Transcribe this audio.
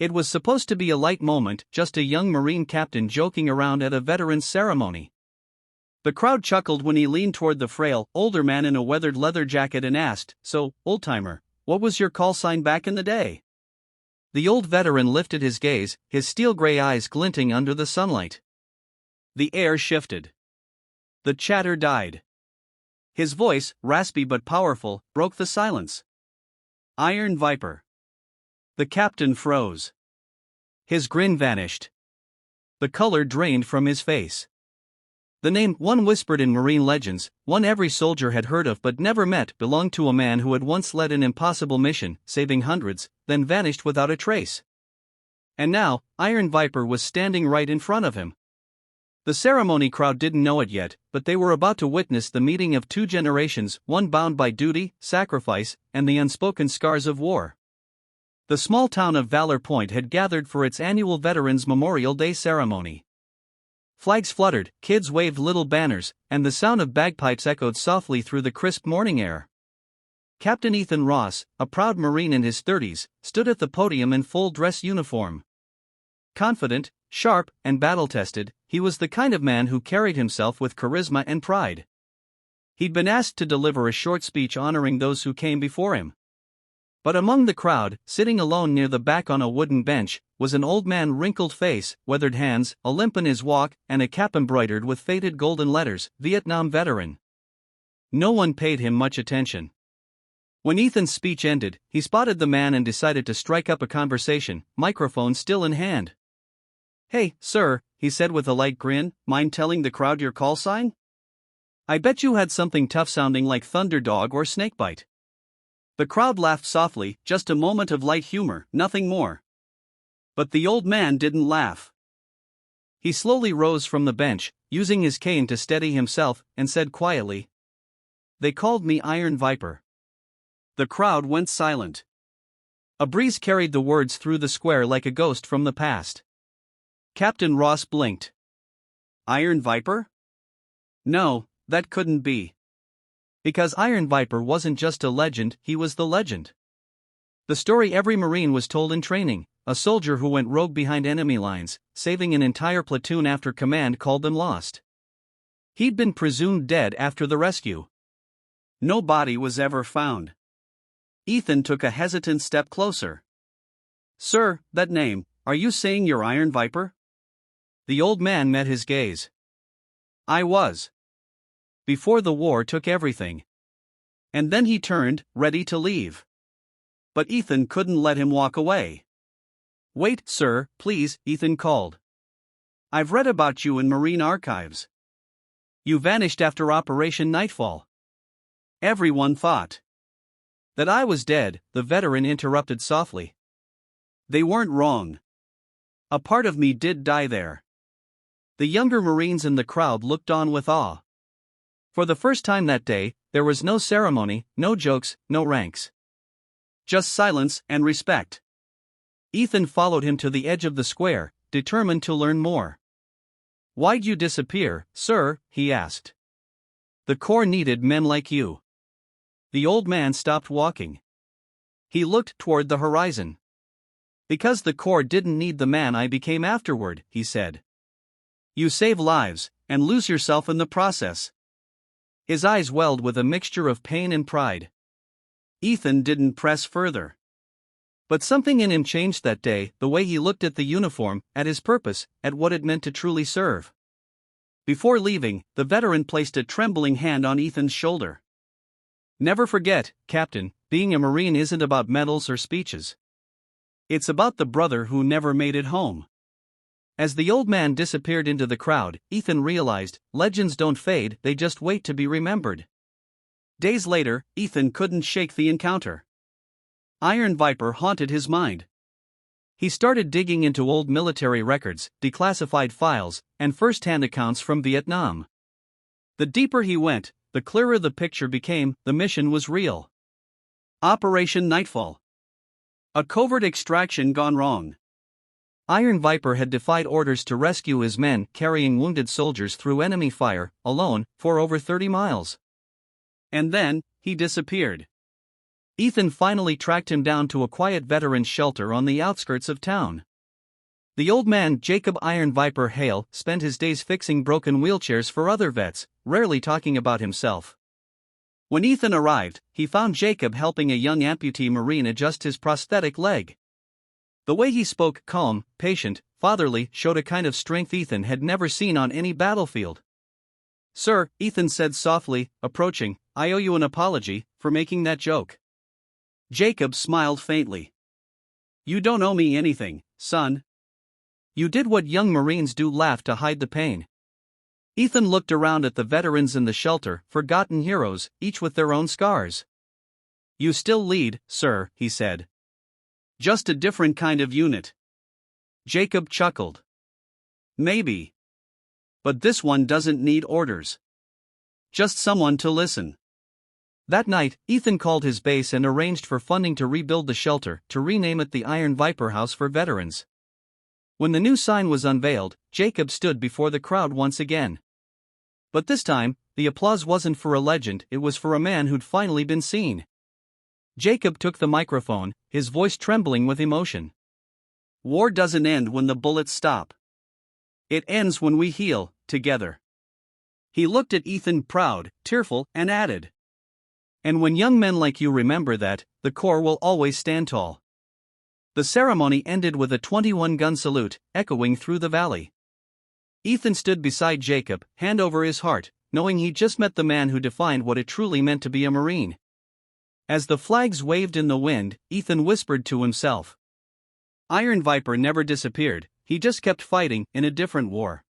It was supposed to be a light moment, just a young Marine captain joking around at a veteran's ceremony. The crowd chuckled when he leaned toward the frail, older man in a weathered leather jacket and asked, "So, old-timer, what was your call sign back in the day?" The old veteran lifted his gaze, his steel-gray eyes glinting under the sunlight. The air shifted. The chatter died. His voice, raspy but powerful, broke the silence. "Iron Viper." The captain froze. His grin vanished. The color drained from his face. The name, one whispered in Marine legends, one every soldier had heard of but never met, belonged to a man who had once led an impossible mission, saving hundreds, then vanished without a trace. And now, Iron Viper was standing right in front of him. The ceremony crowd didn't know it yet, but they were about to witness the meeting of two generations, one bound by duty, sacrifice, and the unspoken scars of war. The small town of Valor Point had gathered for its annual Veterans Memorial Day ceremony. Flags fluttered, kids waved little banners, and the sound of bagpipes echoed softly through the crisp morning air. Captain Ethan Ross, a proud Marine in his 30s, stood at the podium in full dress uniform. Confident, sharp, and battle-tested, he was the kind of man who carried himself with charisma and pride. He'd been asked to deliver a short speech honoring those who came before him. But among the crowd, sitting alone near the back on a wooden bench, was an old man, wrinkled face, weathered hands, a limp in his walk, and a cap embroidered with faded golden letters, Vietnam veteran. No one paid him much attention. When Ethan's speech ended, he spotted the man and decided to strike up a conversation, microphone still in hand. "Hey, sir," he said with a light grin, "mind telling the crowd your call sign? I bet you had something tough sounding like Thunderdog or Snakebite." The crowd laughed softly, just a moment of light humor, nothing more. But the old man didn't laugh. He slowly rose from the bench, using his cane to steady himself, and said quietly, "They called me Iron Viper." The crowd went silent. A breeze carried the words through the square like a ghost from the past. Captain Ross blinked. "Iron Viper? No, that couldn't be. Because Iron Viper wasn't just a legend, he was the legend. The story every Marine was told in training, a soldier who went rogue behind enemy lines, saving an entire platoon after command called them lost. He'd been presumed dead after the rescue. No body was ever found. Ethan took a hesitant step closer. "Sir, that name, are you saying you're Iron Viper?" The old man met his gaze. "I was. Before the war took everything." And then he turned, ready to leave. But Ethan couldn't let him walk away. "Wait, sir, please," Ethan called. "I've read about you in Marine archives. You vanished after Operation Nightfall." Everyone thought that I was dead, the veteran interrupted softly. "They weren't wrong. A part of me did die there." The younger Marines in the crowd looked on with awe. For the first time that day, there was no ceremony, no jokes, no ranks. Just silence and respect. Ethan followed him to the edge of the square, determined to learn more. "Why'd you disappear, sir?" he asked. "The Corps needed men like you." The old man stopped walking. He looked toward the horizon. "Because the Corps didn't need the man I became afterward," he said. "You save lives, and lose yourself in the process." His eyes welled with a mixture of pain and pride. Ethan didn't press further. But something in him changed that day, the way he looked at the uniform, at his purpose, at what it meant to truly serve. Before leaving, the veteran placed a trembling hand on Ethan's shoulder. "Never forget, Captain, being a Marine isn't about medals or speeches. It's about the brother who never made it home." As the old man disappeared into the crowd, Ethan realized, legends don't fade, they just wait to be remembered. Days later, Ethan couldn't shake the encounter. Iron Viper haunted his mind. He started digging into old military records, declassified files, and first-hand accounts from Vietnam. The deeper he went, the clearer the picture became. The mission was real. Operation Nightfall. A covert extraction gone wrong. Iron Viper had defied orders to rescue his men, carrying wounded soldiers through enemy fire, alone, for over 30 miles. And then, he disappeared. Ethan finally tracked him down to a quiet veteran's shelter on the outskirts of town. The old man, Jacob Iron Viper Hale, spent his days fixing broken wheelchairs for other vets, rarely talking about himself. When Ethan arrived, he found Jacob helping a young amputee Marine adjust his prosthetic leg. The way he spoke, calm, patient, fatherly, showed a kind of strength Ethan had never seen on any battlefield. "Sir," Ethan said softly, approaching, "I owe you an apology for making that joke." Jacob smiled faintly. "You don't owe me anything, son. You did what young Marines do, laugh to hide the pain." Ethan looked around at the veterans in the shelter, forgotten heroes, each with their own scars. "You still lead, sir," he said. "Just a different kind of unit." Jacob chuckled. "Maybe. But this one doesn't need orders. Just someone to listen." That night, Ethan called his base and arranged for funding to rebuild the shelter, to rename it the Iron Viper House for Veterans. When the new sign was unveiled, Jacob stood before the crowd once again. But this time, the applause wasn't for a legend, it was for a man who'd finally been seen. Jacob took the microphone, his voice trembling with emotion. "War doesn't end when the bullets stop. It ends when we heal, together." He looked at Ethan, proud, tearful, and added, "And when young men like you remember that, the Corps will always stand tall." The ceremony ended with a 21-gun salute, echoing through the valley. Ethan stood beside Jacob, hand over his heart, knowing he'd just met the man who defined what it truly meant to be a Marine. As the flags waved in the wind, Ethan whispered to himself, "Iron Viper never disappeared, he just kept fighting in a different war."